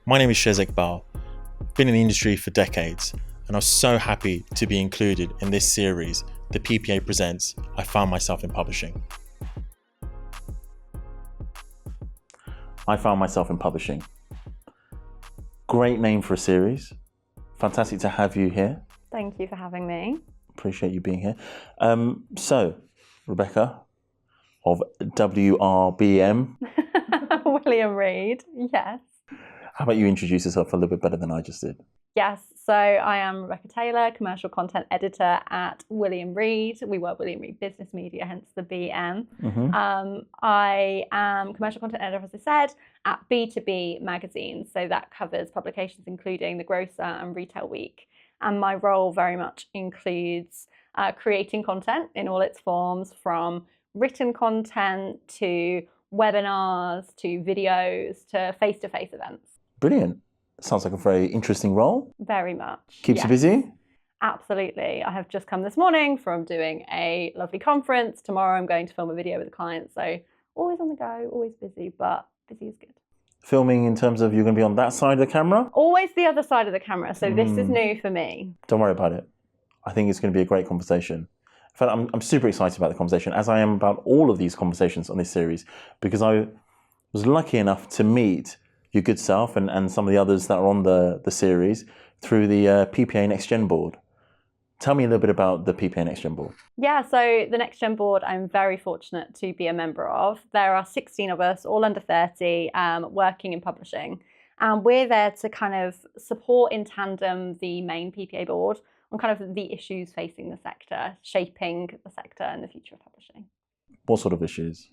My name is Shez Iqbal. Been in the industry for decades, and I'm so happy to be included in this series, the PPA Presents I Found Myself in Publishing. I Found Myself in Publishing. Great name for a series. Fantastic to have you here. Thank you for having me. Appreciate you being here. So, Rebecca of WRBM. William Reed, yes. How about you introduce yourself a little bit better than I just did? Yes, so I am Rebecca Taylor, Commercial Content Editor at William Reed. We work William Reed Business Media, hence the BM. I am Commercial Content Editor, as I said, at B2B Magazine. So that covers publications including The Grocer and Retail Week. And my role very much includes creating content in all its forms, from written content to webinars to videos to face-to-face events. Brilliant. Sounds like a very interesting role. Very much. Keeps you busy? Absolutely. I have just come this morning from doing a lovely conference. Tomorrow I'm going to film a video with a client. So always on the go, always busy, but busy is good. Filming in terms of you're going to be on that side of the camera? Always the other side of the camera. So this is new for me. Don't worry about it. I think it's going to be a great conversation. In fact, I'm super excited about the conversation, as I am about all of these conversations on this series, because I was lucky enough to meet your good self and some of the others that are on the series through the PPA Next Gen Board. Tell me a little bit about the PPA Next Gen Board. Yeah, so the Next Gen Board, I'm very fortunate to be a member of. There are 16 of us, all under 30, working in publishing. And we're there to kind of support in tandem the main PPA board on kind of the issues facing the sector, shaping the sector and the future of publishing. What sort of issues?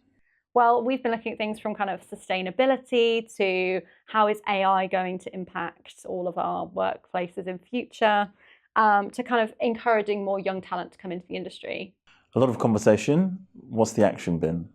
Well, we've been looking at things from kind of sustainability to how is AI going to impact all of our workplaces in future, to kind of encouraging more young talent to come into the industry. A lot of conversation. What's the action been?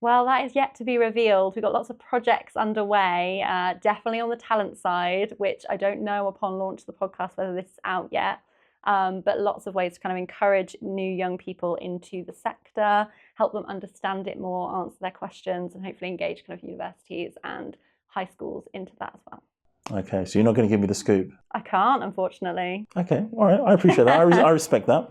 Well, that is yet to be revealed. We've got lots of projects underway, definitely on the talent side, which I don't know upon launch of the podcast whether this is out yet. But lots of ways to kind of encourage new young people into the sector, help them understand it more, answer their questions, and hopefully engage kind of universities and high schools into that as well. Okay, so you're not going to give me the scoop? I can't, unfortunately. Okay, all right, I appreciate that. I respect that.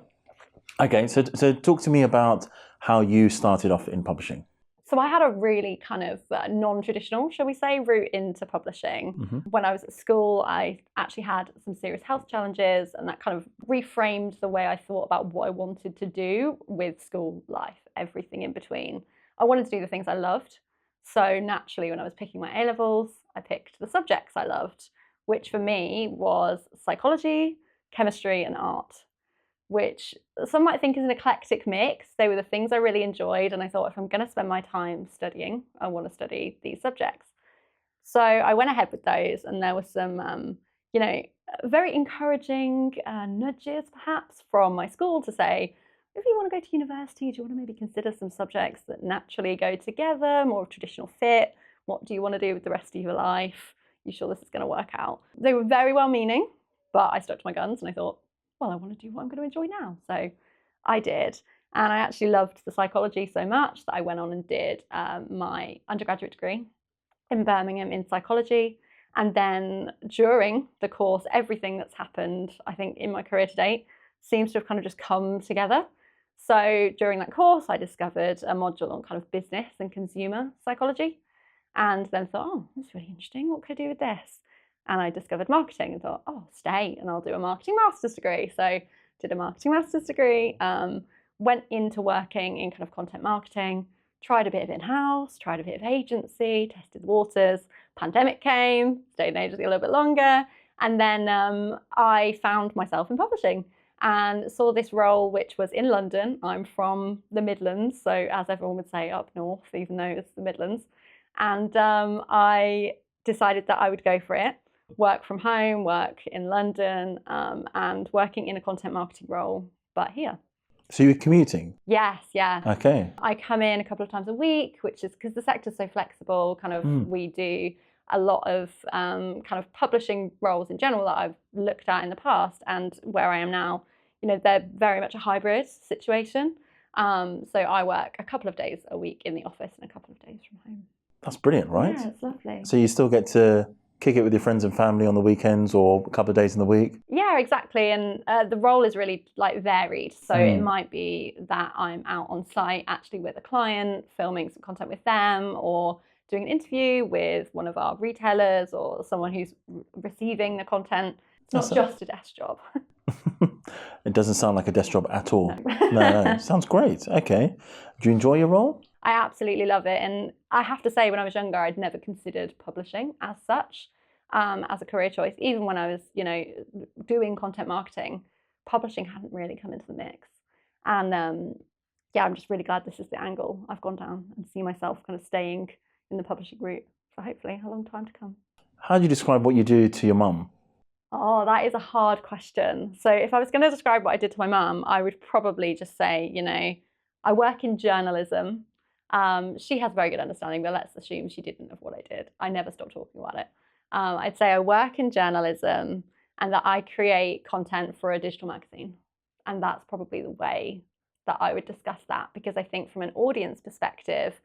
Okay, so talk to me about how you started off in publishing. So I had a really kind of non-traditional, shall we say, route into publishing. When I was at school, I actually had some serious health challenges, and that kind of reframed the way I thought about what I wanted to do with school life, everything in between. I wanted to do the things I loved. So naturally, when I was picking my A-levels, I picked the subjects I loved, which for me was psychology, chemistry, and art, which some might think is an eclectic mix. They were the things I really enjoyed, and I thought, if I'm going to spend my time studying, I want to study these subjects. So I went ahead with those, and there were some, very encouraging nudges, perhaps, from my school to say, if you want to go to university, do you want to maybe consider some subjects that naturally go together, more traditional fit? What do you want to do with the rest of your life? You sure this is going to work out? They were very well-meaning, but I stuck to my guns, and I thought, well, I want to do what I'm going to enjoy now. So I did. And I actually loved the psychology so much that I went on and did my undergraduate degree in Birmingham in psychology. And then during the course, everything that's happened, I think, in my career to date seems to have kind of just come together. So during that course, I discovered a module on kind of business and consumer psychology, and then thought, oh, that's really interesting. What could I do with this? And I discovered marketing and thought, oh, stay and I'll do a marketing master's degree. So did a marketing master's degree, went into working in kind of content marketing, tried a bit of in-house, tried a bit of agency, tested the waters. Pandemic came, stayed in agency a little bit longer. And then I found myself in publishing and saw this role, which was in London. I'm from the Midlands, so as everyone would say, up north, even though it's the Midlands. And I decided that I would go for it. Work from home, work in London, and working in a content marketing role, but here. So you were commuting? Yes, yeah. Okay. I come in a couple of times a week, which is because the sector's so flexible. Kind of we do a lot of kind of publishing roles in general that I've looked at in the past, and where I am now, they're very much a hybrid situation. So I work a couple of days a week in the office and a couple of days from home. That's brilliant, right? Yeah, it's lovely. So you still get to kick it with your friends and family on the weekends or a couple of days in the week? Yeah, exactly. And the role is really like varied. So it might be that I'm out on site actually with a client, filming some content with them, or doing an interview with one of our retailers or someone who's receiving the content. It's not just a desk job. It doesn't sound like a desk job at all. No. No, sounds great. Okay. Do you enjoy your role? I absolutely love it. And I have to say, when I was younger, I'd never considered publishing as such, as a career choice. Even when I was, doing content marketing, publishing hadn't really come into the mix. And yeah, I'm just really glad this is the angle I've gone down and see myself kind of staying in the publishing route for hopefully a long time to come. How do you describe what you do to your mum? Oh, that is a hard question. So if I was going to describe what I did to my mum, I would probably just say, I work in journalism. She has a very good understanding, but let's assume she didn't of what I did. I never stopped talking about it. I'd say I work in journalism and that I create content for a digital magazine. And that's probably the way that I would discuss that, because I think from an audience perspective,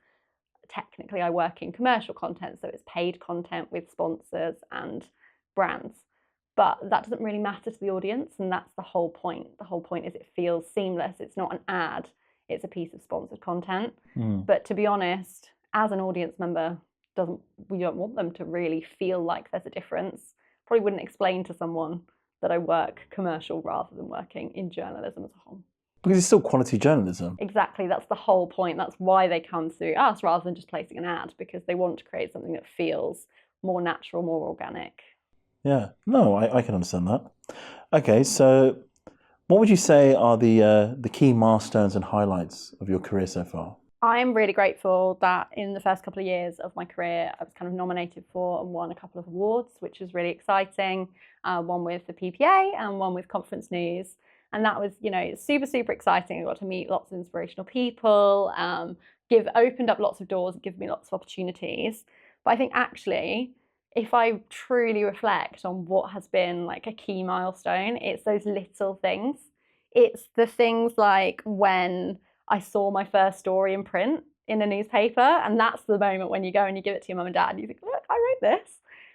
technically I work in commercial content, so it's paid content with sponsors and brands. But that doesn't really matter to the audience, and that's the whole point. The whole point is it feels seamless. It's not an ad, it's a piece of sponsored content. But to be honest, as an audience member, we don't want them to really feel like there's a difference. Probably wouldn't explain to someone that I work commercial rather than working in journalism as a whole. Because it's still quality journalism. Exactly, that's the whole point. That's why they come through us rather than just placing an ad, because they want to create something that feels more natural, more organic. Yeah, no, I can understand that. Okay, so what would you say are the key milestones and highlights of your career so far? I'm really grateful that in the first couple of years of my career, I was kind of nominated for and won a couple of awards, which was really exciting. One with the PPA and one with Conference News. And that was, super, super exciting. I got to meet lots of inspirational people, opened up lots of doors, given me lots of opportunities. But I think actually, if I truly reflect on what has been like a key milestone, it's those little things. It's the things like when I saw my first story in print in a newspaper, and that's the moment when you go and you give it to your mum and dad and you think, look, I wrote this.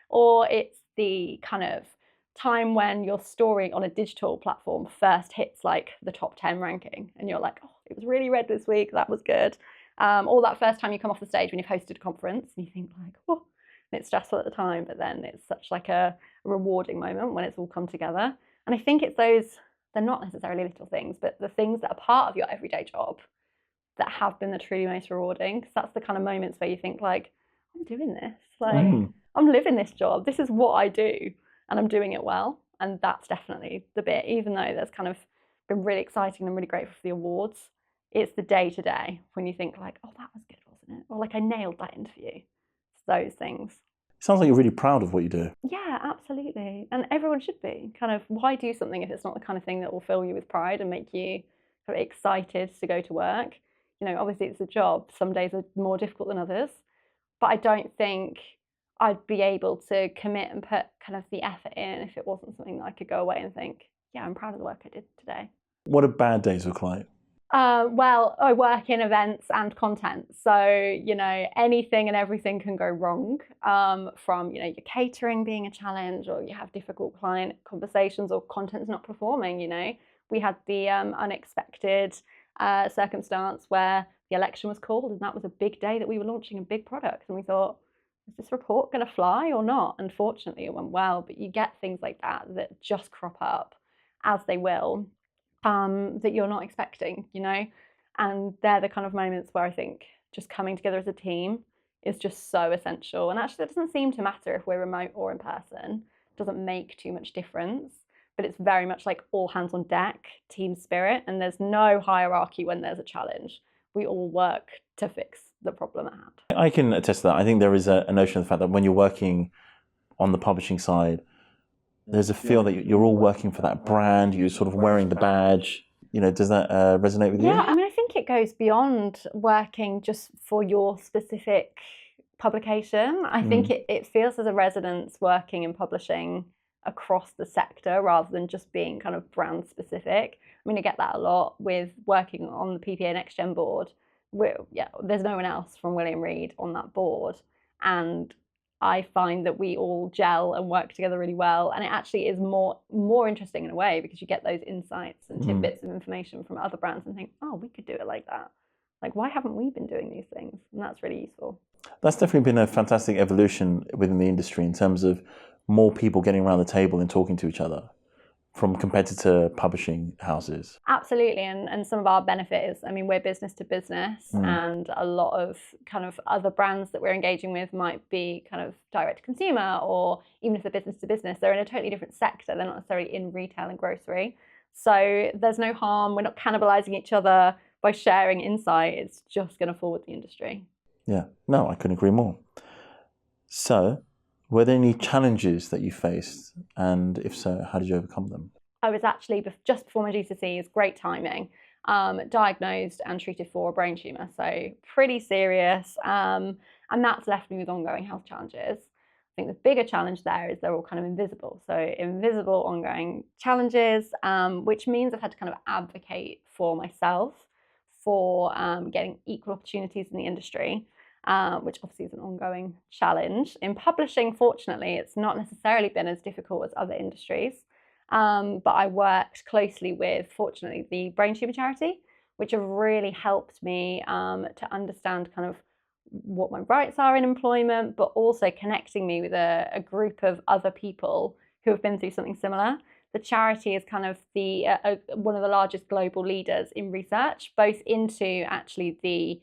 Or it's the kind of time when your story on a digital platform first hits like the top 10 ranking and you're like, oh, it was really read this week, that was good. Or that first time you come off the stage when you've hosted a conference and you think like, oh, and it's stressful at the time, but then it's such like a rewarding moment when it's all come together. And I think it's those, they're not necessarily little things, but the things that are part of your everyday job that have been the truly most rewarding. Because that's the kind of moments where you think like, I'm doing this, like I'm living this job. This is what I do, and I'm doing it well. And that's definitely the bit. Even though there's kind of been really exciting and I'm really grateful for the awards, it's the day to day when you think like, oh, that was good, wasn't it? Or like I nailed that interview. Those things. It sounds like you're really proud of what you do. Yeah, absolutely. And everyone should be. Kind of, why do something if it's not the kind of thing that will fill you with pride and make you kind of excited to go to work? Obviously it's a job. Some days are more difficult than others. But I don't think I'd be able to commit and put kind of the effort in if it wasn't something that I could go away and think, yeah, I'm proud of the work I did today. What do bad days look like? Well, I work in events and content. So, anything and everything can go wrong, from, your catering being a challenge, or you have difficult client conversations, or content's not performing. We had the unexpected circumstance where the election was called, and that was a big day that we were launching a big product. And we thought, is this report going to fly or not? Unfortunately, it went well, but you get things like that just crop up, as they will. That you're not expecting, and they're the kind of moments where I think just coming together as a team is just so essential. And actually, it doesn't seem to matter if we're remote or in person. It doesn't make too much difference, but it's very much like all hands on deck, team spirit, and there's no hierarchy when there's a challenge. We all work to fix the problem at hand. I can attest to that. I think there is a notion of the fact that when you're working on the publishing side, there's a feel that you're all working for that brand, you're sort of wearing the badge. Does that resonate with you? Yeah, I think it goes beyond working just for your specific publication. I think it feels as a residence working in publishing across the sector rather than just being kind of brand specific. I get that a lot with working on the PPA Next Gen Board. There's no one else from William Reed on that board. And I find that we all gel and work together really well, and it actually is more interesting in a way, because you get those insights and tidbits of information from other brands and think, oh, we could do it like that. Like, why haven't we been doing these things? And that's really useful. That's definitely been a fantastic evolution within the industry in terms of more people getting around the table and talking to each other from competitor publishing houses. Absolutely, and some of our benefit is, I mean, we're business to business, and a lot of kind of other brands that we're engaging with might be kind of direct to consumer, or even if they're business to business, they're in a totally different sector. They're not necessarily in retail and grocery. So there's no harm. We're not cannibalizing each other by sharing insight. It's just going to forward the industry. Yeah, no, I couldn't agree more. So, were there any challenges that you faced? And if so, how did you overcome them? I was actually, just before my GCSEs, great timing, diagnosed and treated for a brain tumour. So pretty serious. And that's left me with ongoing health challenges. I think the bigger challenge there is they're all kind of invisible. So invisible ongoing challenges, which means I've had to kind of advocate for myself for getting equal opportunities in the industry. Which obviously is an ongoing challenge. In publishing, fortunately, it's not necessarily been as difficult as other industries. But I worked closely with, fortunately, the brain tumour charity, which have really helped me to understand kind of what my rights are in employment, but also connecting me with a group of other people who have been through something similar. The charity is kind of one of the largest global leaders in research, both into actually the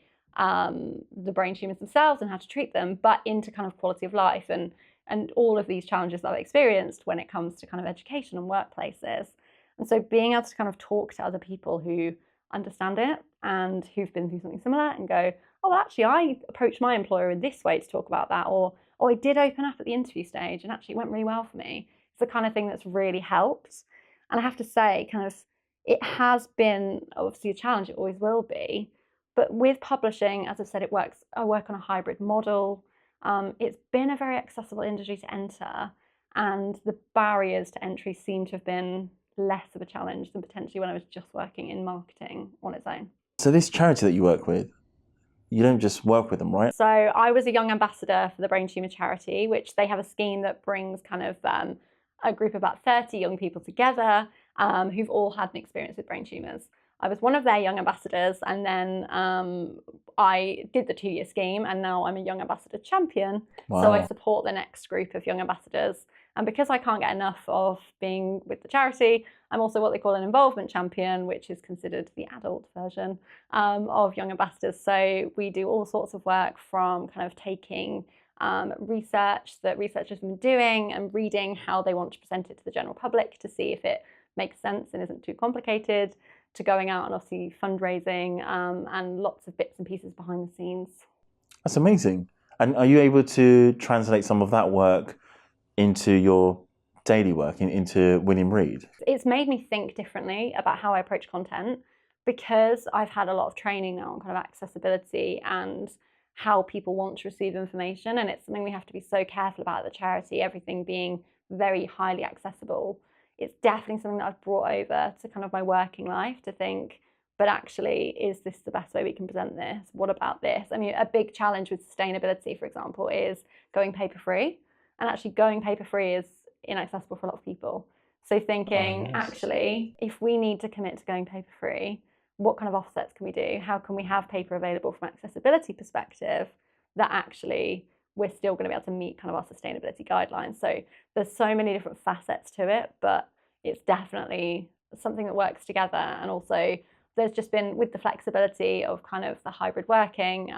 brain tumours themselves and how to treat them, but into kind of quality of life and all of these challenges that I've experienced when it comes to kind of education and workplaces. And so being able to kind of talk to other people who understand it and who've been through something similar and go, oh, well, actually, I approached my employer in this way to talk about that, or I did open up at the interview stage and actually it went really well for me. It's the kind of thing that's really helped. And I have to say, kind of, it has been obviously a challenge, it always will be. But with publishing, as I've said, I work on a hybrid model. It's been a very accessible industry to enter, and the barriers to entry seem to have been less of a challenge than potentially when I was just working in marketing on its own. So this charity that you work with, you don't just work with them, right? So I was a young ambassador for the brain tumour charity, which they have a scheme that brings kind of a group of about 30 young people together who've all had an experience with brain tumours. I was one of their young ambassadors, and then I did the 2-year scheme, and now I'm a young ambassador champion. Wow. So I support the next group of young ambassadors. And because I can't get enough of being with the charity, I'm also what they call an involvement champion, which is considered the adult version of young ambassadors. So we do all sorts of work, from kind of taking research that researchers have been doing and reading how they want to present it to the general public to see if it makes sense and isn't too complicated, to going out and obviously fundraising and lots of bits and pieces behind the scenes. That's amazing. And are you able to translate some of that work into your daily work, into William Reed? It's made me think differently about how I approach content, because I've had a lot of training now on kind of accessibility and how people want to receive information. And it's something we have to be so careful about at the charity, everything being very highly accessible. It's definitely something that I've brought over to kind of my working life to think, but actually, is this the best way we can present this? What about this? I mean, a big challenge with sustainability, for example, is going paper-free. And actually going paper-free is inaccessible for a lot of people. So thinking, actually, if we need to commit to going paper-free, what kind of offsets can we do? How can we have paper available from an accessibility perspective that actually we're still going to be able to meet kind of our sustainability guidelines? So there's so many different facets to it, but it's definitely something that works together. And also there's just been, with the flexibility of kind of the hybrid working,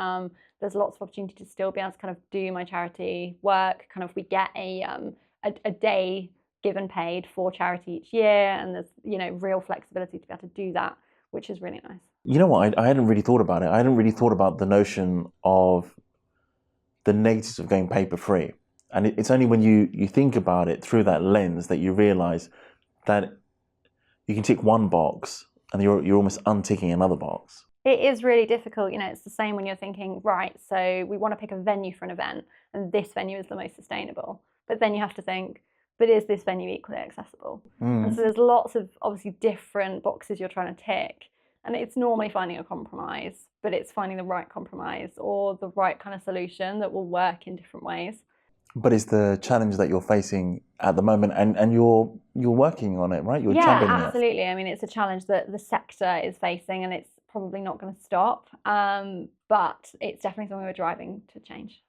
there's lots of opportunity to still be able to kind of do my charity work. Kind of we get a day given paid for charity each year, and there's, you know, real flexibility to be able to do that, which is really nice. You know what, I hadn't really thought about it. I hadn't really thought about the notion of the negatives of going paper-free. And it's only when you think about it through that lens that you realise that you can tick one box and you're almost unticking another box. It is really difficult. You know, it's the same when you're thinking, right, so we want to pick a venue for an event, and this venue is the most sustainable. But then you have to think, but is this venue equally accessible? And so there's lots of obviously different boxes you're trying to tick. And it's normally finding a compromise, but it's finding the right compromise or the right kind of solution that will work in different ways. But it's the challenge that you're facing at the moment, and you're working on it, right? You're Yeah, championing absolutely. I mean, it's a challenge that the sector is facing, and it's probably not going to stop. But it's definitely something we're driving to change.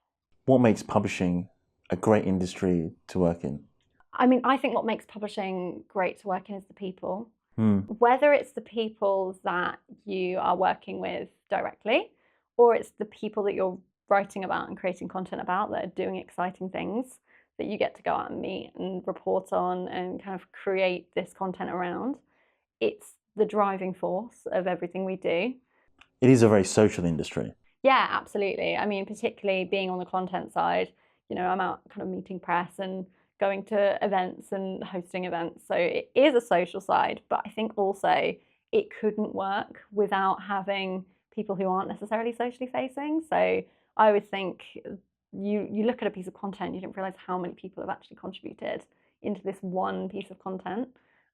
What makes publishing a great industry to work in? I mean, I think what makes publishing great to work in is the people. Hmm. Whether it's the people that you are working with directly, or it's the people that you're writing about and creating content about that are doing exciting things that you get to go out and meet and report on and kind of create this content around. It's the driving force of everything we do. It is a very social industry. Yeah, absolutely. I mean, particularly being on the content side, I'm out kind of meeting press and going to events and hosting events. So it is a social side, but I think also it couldn't work without having people who aren't necessarily socially facing. So I always think you look at a piece of content, you didn't realize how many people have actually contributed into this one piece of content.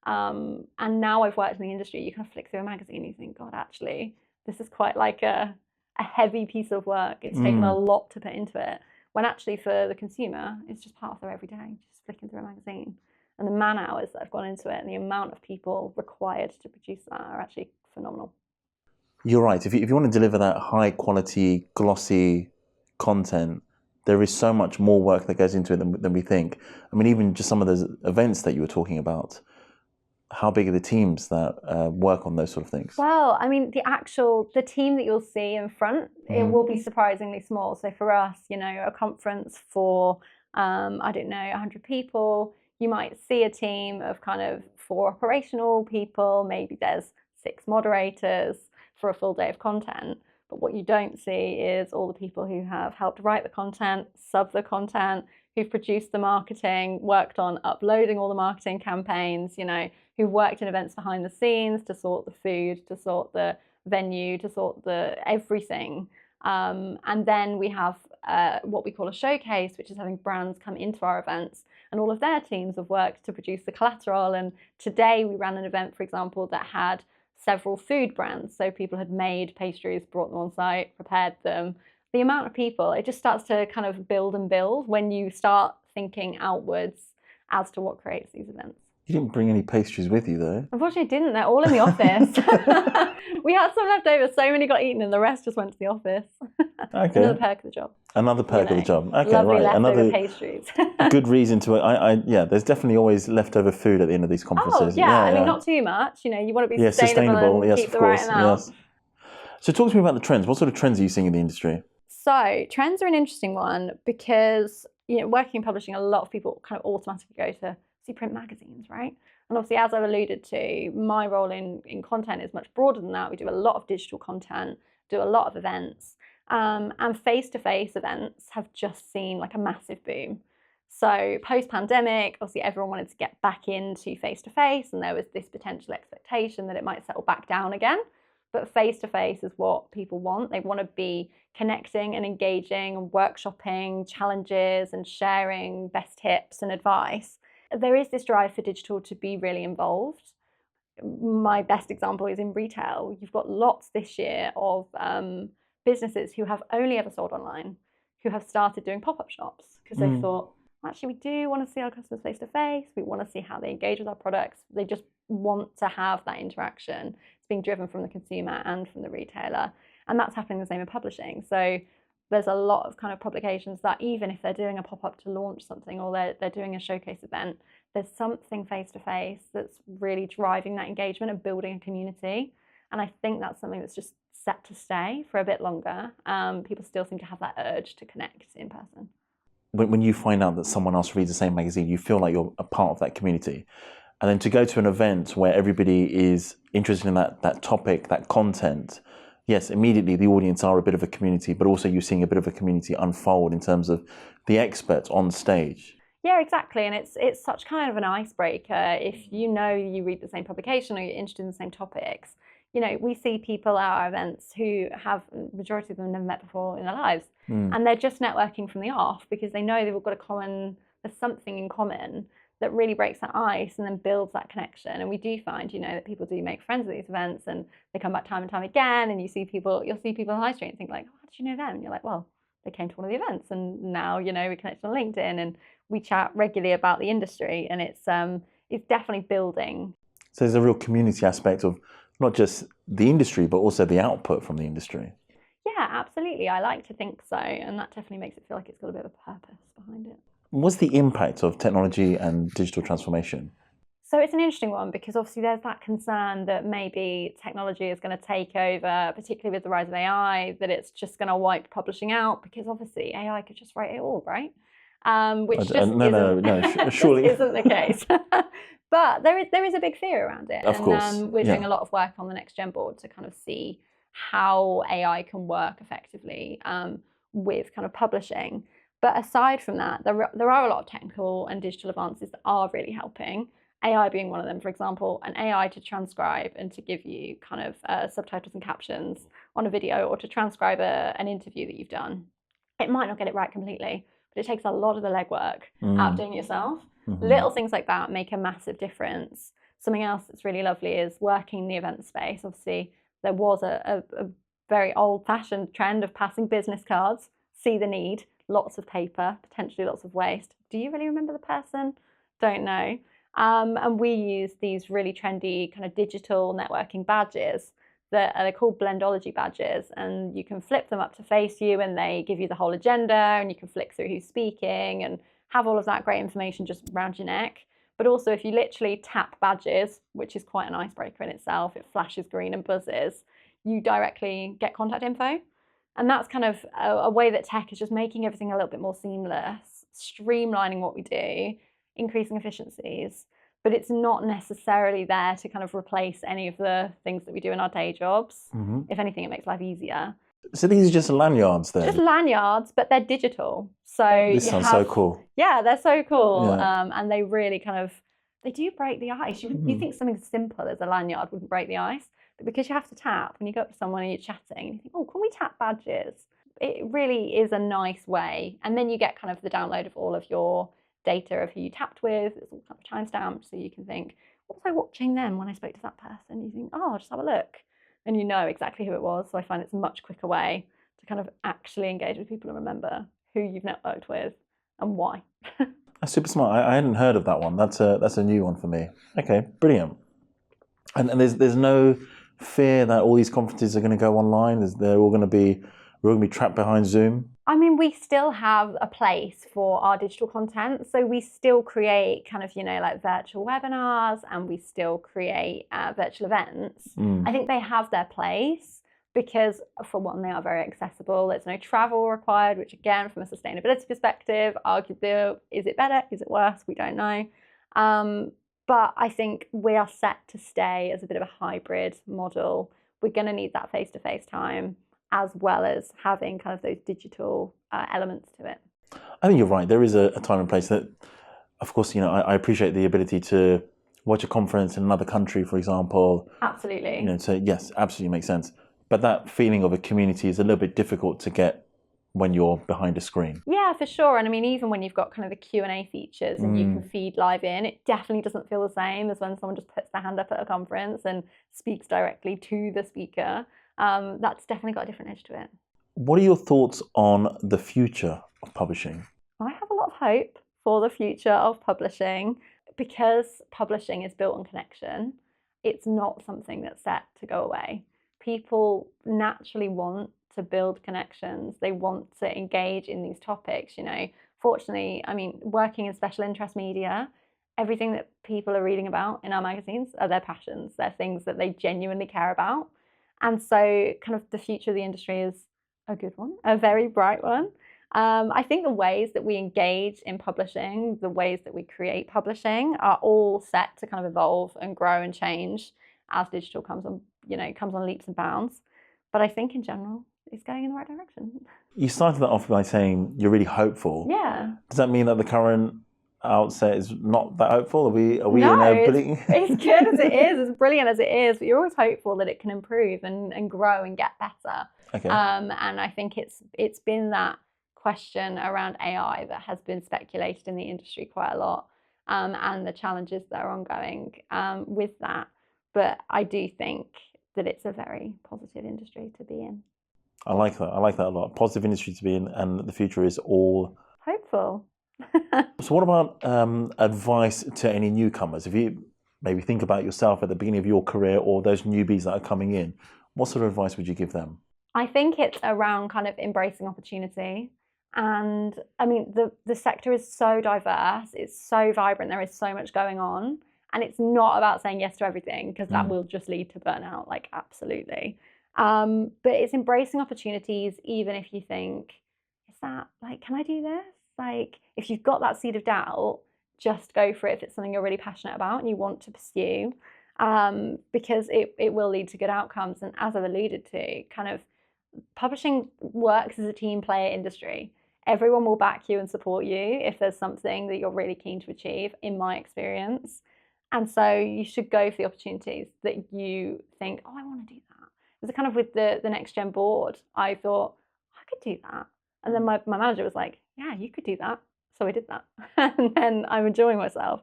And now I've worked in the industry, you kind of flick through a magazine and you think, God, actually, this is quite like a heavy piece of work. It's taken a lot to put into it. When actually for the consumer, it's just part of their everyday, just flicking through a magazine. And the man hours that have gone into it and the amount of people required to produce that are actually phenomenal. You're right. If you want to deliver that high quality, glossy content, there is so much more work that goes into it than we think. I mean, even just some of those events that you were talking about, how big are the teams that work on those sort of things? Well, I mean, the team that you'll see in front, it will be surprisingly small. So for us, a conference for, 100 people, you might see a team of kind of 4 operational people, maybe there's 6 moderators for a full day of content. But what you don't see is all the people who have helped write the content, sub the content, who've produced the marketing, worked on uploading all the marketing campaigns, who've worked in events behind the scenes to sort the food, to sort the venue, to sort the everything. And then we have what we call a showcase, which is having brands come into our events, and all of their teams have worked to produce the collateral. And today we ran an event, for example, that had several food brands. So people had made pastries, brought them on site, prepared them. The amount of people, it just starts to kind of build and build when you start thinking outwards as to what creates these events. You didn't bring any pastries with you, though. Unfortunately, I didn't. They're all in the office. We had some left over. So many got eaten, and the rest just went to the office. Okay. Another perk of the job. Another perk of the job. Okay, lovely right. leftover Another pastries. good reason to. Yeah. There's definitely always leftover food at the end of these conferences. Oh yeah. I mean, not too much. You want to be sustainable and yes, keep of the course. right amount. Yes. So talk to me about the trends. What sort of trends are you seeing in the industry? So trends are an interesting one because working in publishing, a lot of people kind of automatically go to see print magazines, right? And obviously, as I've alluded to, my role in content is much broader than that. We do a lot of digital content, do a lot of events, and face-to-face events have just seen like a massive boom. So post-pandemic, obviously everyone wanted to get back into face-to-face, and there was this potential expectation that it might settle back down again. But face-to-face is what people want. They want to be connecting and engaging and workshopping challenges and sharing best tips and advice. There is this drive for digital to be really involved. My best example is in retail. You've got lots this year of businesses who have only ever sold online, who have started doing pop-up shops because they thought, actually, we do want to see our customers face to face. We want to see how they engage with our products. They just want to have that interaction. It's being driven from the consumer and from the retailer. And that's happening the same in publishing. So there's a lot of kind of publications that even if they're doing a pop-up to launch something or they're doing a showcase event, there's something face-to-face that's really driving that engagement and building a community. And I think that's something that's just set to stay for a bit longer. People still seem to have that urge to connect in person. When you find out that someone else reads the same magazine, you feel like you're a part of that community. And then to go to an event where everybody is interested in that topic, that content, yes, immediately the audience are a bit of a community, but also you're seeing a bit of a community unfold in terms of the experts on stage. Yeah, exactly. And it's such kind of an icebreaker if you read the same publication or you're interested in the same topics. We see people at our events who majority of them never met before in their lives. And they're just networking from the off because they know they've all got there's something in common that really breaks that ice and then builds that connection. And we do find, that people do make friends at these events and they come back time and time again. And you'll see people on the high street and think like, oh, how did you know them? And you're like, well, they came to one of the events, and now we connect on LinkedIn and we chat regularly about the industry, and it's definitely building. So there's a real community aspect of not just the industry, but also the output from the industry. Yeah, absolutely. I like to think so, and that definitely makes it feel like it's got a bit of a purpose behind it. What's the impact of technology and digital transformation? So it's an interesting one, because obviously there's that concern that maybe technology is going to take over, particularly with the rise of AI, that it's just going to wipe publishing out, because obviously AI could just write it all, right? Which surely isn't the case. But there is a big fear around it. Of course. We're doing a lot of work on the Next Gen Board to kind of see how AI can work effectively with kind of publishing. But aside from that, there are a lot of technical and digital advances that are really helping. AI being one of them, for example, an AI to transcribe and to give you kind of subtitles and captions on a video, or to transcribe an interview that you've done. It might not get it right completely, but it takes a lot of the legwork out of doing it yourself. Mm-hmm. Little things like that make a massive difference. Something else that's really lovely is working in the event space. Obviously, there was a very old-fashioned trend of passing business cards. See the need, lots of paper, potentially lots of waste. Do you really remember the person? Don't know. And we use these really trendy kind of digital networking badges that they're called Blendology badges, and you can flip them up to face you, and they give you the whole agenda, and you can flick through who's speaking and have all of that great information just around your neck. But also, if you literally tap badges, which is quite an icebreaker in itself, it flashes green and buzzes, you directly get contact info. And that's kind of a way that tech is just making everything a little bit more seamless, streamlining what we do, increasing efficiencies, but it's not necessarily there to kind of replace any of the things that we do in our day jobs. Mm-hmm. If anything, it makes life easier. So these are just lanyards then? Just lanyards, but they're digital. So this sounds so cool. Yeah, they're so cool. Yeah. And they really they do break the ice. You think something as simple as a lanyard wouldn't break the ice, but because you have to tap, when you go up to someone and you're chatting, and you think, oh, can we tap badges? It really is a nice way. And then you get kind of the download of all of your data of who you tapped with. It's all kind of timestamped, so you can think, what was I watching then when I spoke to that person? You think, oh, I'll just have a look. And you know exactly who it was. So I find it's a much quicker way to kind of actually engage with people and remember who you've networked with and why. That's super smart. I hadn't heard of that one. That's a new one for me. Okay, brilliant. And there's no fear that all these conferences are going to go online? We're all going to be trapped behind Zoom? I mean, we still have a place for our digital content. So we still create kind of, like virtual webinars, and we still create virtual events. I think they have their place because, for one, they are very accessible. There's no travel required, which again, from a sustainability perspective, arguably, is it better? Is it worse? We don't know. But I think we are set to stay as a bit of a hybrid model. We're going to need that face-to-face time, as well as having kind of those digital elements to it. I think you're right. There is a time and place that, of course, I appreciate the ability to watch a conference in another country, for example. Absolutely. So yes, absolutely makes sense. But that feeling of a community is a little bit difficult to get when you're behind a screen. Yeah, for sure. And I mean, even when you've got kind of the Q&A features and you can feed live in, it definitely doesn't feel the same as when someone just puts their hand up at a conference and speaks directly to the speaker. That's definitely got a different edge to it. What are your thoughts on the future of publishing? I have a lot of hope for the future of publishing, because publishing is built on connection. It's not something that's set to go away. People naturally want to build connections. They want to engage in these topics. Fortunately, I mean, working in special interest media, everything that people are reading about in our magazines are their passions. They're things that they genuinely care about. And so kind of the future of the industry is a good one, a very bright one. I think the ways that we engage in publishing, the ways that we create publishing, are all set to kind of evolve and grow and change as digital comes on leaps and bounds. But I think in general, it's going in the right direction. You started that off by saying you're really hopeful. Yeah. Does that mean that the current outset is not that hopeful? Are we no, in a brilliant... it's good as it is, as brilliant as it is, but you're always hopeful that it can improve and grow and get better. Okay. And I think it's been that question around AI that has been speculated in the industry quite a lot, and the challenges that are ongoing with that. But I do think that it's a very positive industry to be in. I like that. I like that a lot. Positive industry to be in, and the future is all hopeful. So what about advice to any newcomers? If you maybe think about yourself at the beginning of your career or those newbies that are coming in, what sort of advice would you give them? I think it's around kind of embracing opportunity. And I mean, the sector is so diverse, it's so vibrant, there is so much going on. And it's not about saying yes to everything, because that will just lead to burnout, like absolutely. But it's embracing opportunities, even if you think, is that like, can I do this? Like, if you've got that seed of doubt, just go for it if it's something you're really passionate about and you want to pursue, because it will lead to good outcomes. And as I've alluded to, kind of publishing works as a team player industry. Everyone will back you and support you if there's something that you're really keen to achieve, in my experience. And so you should go for the opportunities that you think, oh, I want to do that. It was kind of with the Next Gen Board, I thought, I could do that. And then my manager was like, yeah, you could do that. So I did that. And then I'm enjoying myself.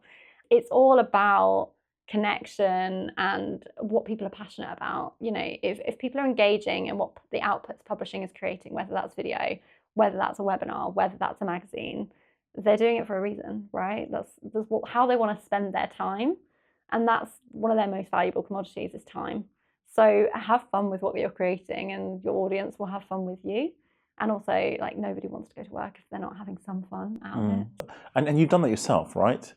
It's all about connection and what people are passionate about. You know, if people are engaging in what the outputs publishing is creating, whether that's video, whether that's a webinar, whether that's a magazine, they're doing it for a reason, right? That's how they want to spend their time. And that's one of their most valuable commodities, is time. So have fun with what you're creating, and your audience will have fun with you. And also, like, nobody wants to go to work if they're not having some fun out of it. And you've done that yourself, right?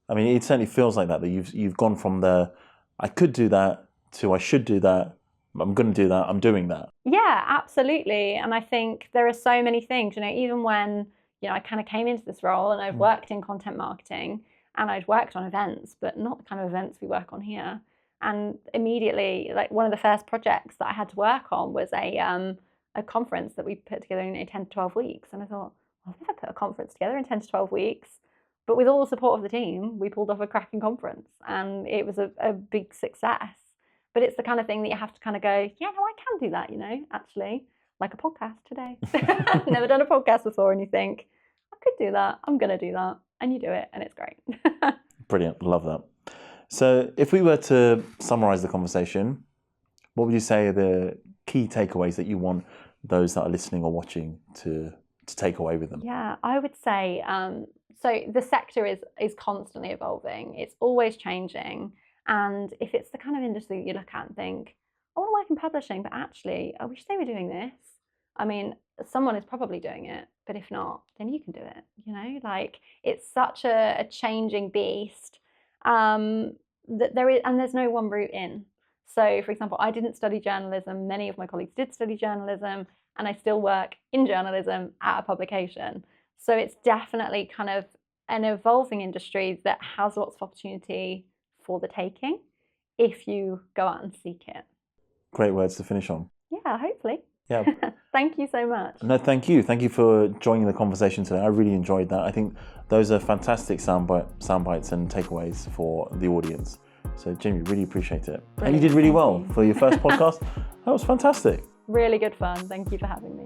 I mean, it certainly feels like that you've gone from the I could do that to I should do that. I'm going to do that. I'm doing that. Yeah, absolutely. And I think there are so many things, you know, even when, you know, I kind of came into this role and I've worked in content marketing and I'd worked on events, but not the kind of events we work on here. And immediately, like, one of the first projects that I had to work on was a conference that we put together in 10 to 12 weeks. And I thought, well, I've never put a conference together in 10 to 12 weeks. But with all the support of the team, we pulled off a cracking conference, and it was a big success. But it's the kind of thing that you have to kind of go, yeah, no, I can do that, you know, actually, like a podcast today. I've never done a podcast before, and you think, I could do that, I'm going to do that. And you do it, and it's great. Brilliant. Love that. So if we were to summarize the conversation, what would you say are the key takeaways that you want those that are listening or watching to take away with them? Yeah, I would say, so the sector is constantly evolving. It's always changing. And if it's the kind of industry that you look at and think, I want to work in publishing, but actually, I wish they were doing this. I mean, someone is probably doing it, but if not, then you can do it. You know, like, it's such a changing beast that there's no one route in. So, for example, I didn't study journalism. Many of my colleagues did study journalism, and I still work in journalism at a publication. So it's definitely kind of an evolving industry that has lots of opportunity for the taking if you go out and seek it. Great words to finish on. Yeah, hopefully. Yeah. Thank you so much. No, thank you. Thank you for joining the conversation today. I really enjoyed that. I think those are fantastic sound bites and takeaways for the audience. So, Jamie, really appreciate it. Brilliant. And you did really well for your first podcast. That was fantastic. Really good fun. Thank you for having me.